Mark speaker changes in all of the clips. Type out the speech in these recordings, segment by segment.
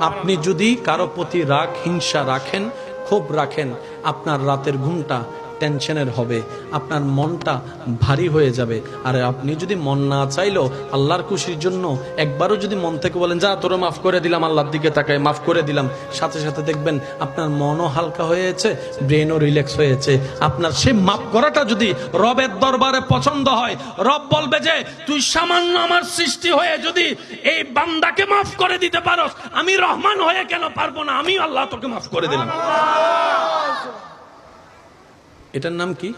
Speaker 1: আপনি যদি কারো প্রতি রাগ হিংসা রাখেন, ক্ষোভ রাখেন, আপনার রাতের ঘুমটা টেনশনের হবে, আপনার মনটা ভারী হয়ে যাবে। আর আপনি যদি মন না চাইলেও আল্লাহর খুশির জন্য একবারও যদি মন থেকে বলেন যা তোরে মাফ করে দিলাম, আল্লাহর দিকে তাকায় মাফ করে দিলাম, সাথে সাথে দেখবেন আপনার মনও হালকা হয়েছে, ব্রেনও রিল্যাক্স হয়েছে। আপনার সে মাফ করাটা যদি রবের দরবারে পছন্দ হয়, রব বলবে যে তুই সামান্য আমার সৃষ্টি হয়ে যদি এই বান্দাকে মাফ করে দিতে পারোস, আমি রহমান হয়ে কেন পারবো না? আমি আল্লাহ তোকে মাফ করে দিলাম। এটার নাম কি?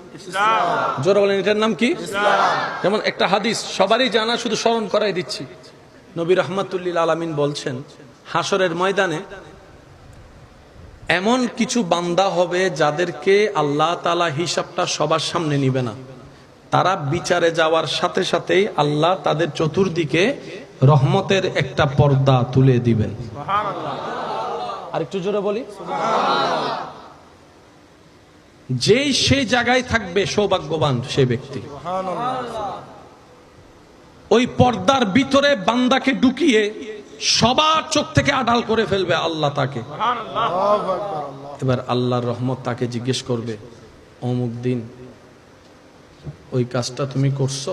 Speaker 1: জোরে বলেন, এটার নাম কি? যেমন একটা হাদিস সবারই জানা, শুধু স্মরণ করাই দিচ্ছি। নবী রাহমাতুল্লিল আলামিন বলছেন, হাসরের ময়দানে এমন কিছু বান্দা হবে যাদেরকে আল্লাহ তাআলা হিসাবটা সবার সামনে নিবে না। তারা বিচারে যাওয়ার সাথে সাথেই আল্লাহ তাদের চতুর্দিকে রহমতের একটা পর্দা তুলে দিবেন। আর একটু জোরে বলি, যেই সেই জায়গায় থাকবে সৌভাগ্যবান সে ব্যক্তি। ওই পর্দার ভিতরে বান্দাকে ঢুকিয়ে সবার চোখ থেকে আড়াল করে ফেলবে আল্লাহ তাকে। এবার আল্লাহর রহমত তাকে জিজ্ঞেস করবে, অমুক দিন ওই কাজটা তুমি করছো?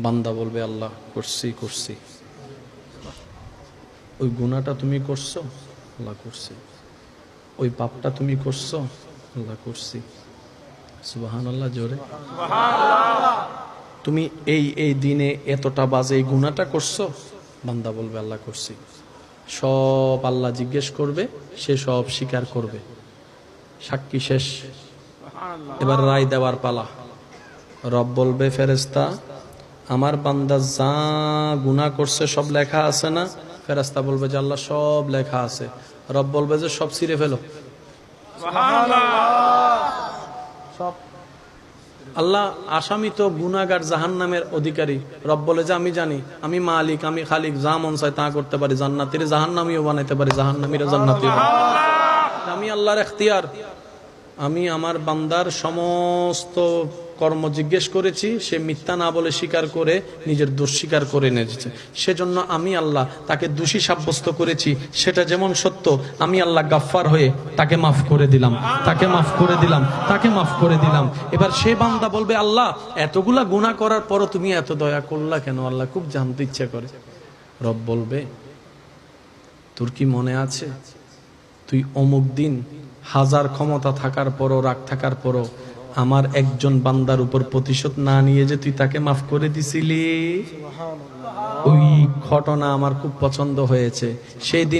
Speaker 1: বান্দা বলবে আল্লাহ করছি। ওই গুনাহটা তুমি করছো? আল্লাহ করছি। ওই পাপটা তুমি করছো? আল্লাহ করছি। সুবহানাল্লাহ, জোরে তুমি এই দিনে এতটা বাজে এই গুনাহটা করছো? বান্দা বলবে আল্লাহ করছি। সব আল্লাহ জিজ্ঞেস করবে, সে সব স্বীকার করবে। সাক্ষী শেষ, এবার রায় দেওয়ার পালা। রব বলবে ফেরেশতা, আমার বান্দা যা গুনাহ করছে সব লেখা আছে না? ফেরেশতা বলবে যে আল্লাহ সব লেখা আছে। রব বলবে যে সব ছিঁড়ে ফেলো। আল্লাহ, আসামি তো গুনাহগার, জাহান্নামের অধিকারী। রব বলে যে আমি জানি, আমি মালিক, আমি খালিক, যা মন চায় তা করতে পারি। জান্নাতীরে জাহান্নামীও বানাইতে পারি, জাহান্নামীরা জান্নাতীও। আমি আল্লাহর এখতিয়ার। আমি আমার বান্দার সমস্ত কর্ম জিজ্ঞেস করেছি, সে মিথ্যা না বলে স্বীকার করে নিজের দোষ স্বীকার করে নিয়েছে। সেজন্য আমি আল্লাহ তাকে দোষী সাব্যস্ত করেছি। সেটা যেমন সত্য, আমি আল্লাহ গাফফার হয়ে তাকে মাফ করে দিলাম, তাকে মাফ করে দিলাম, তাকে মাফ করে দিলাম। এবার সে বান্দা বলবে আল্লাহ এতগুলা গুনাহ করার পরও তুমি এত দয়া করলা কেন? আল্লাহ খুব জানতে ইচ্ছা করে। রব বলবে তোর কি মনে আছে তুই অমুক দিন হাজার ক্ষমতা থাকার পরও, রাগ থাকার পরও আমার একজন বান্দার উপর প্রতিশোধ না নিয়ে যে তুই তাকে মাফ করে দিছিলি? ওই ঘটনা আমার খুব পছন্দ হয়েছে। সেই দিনে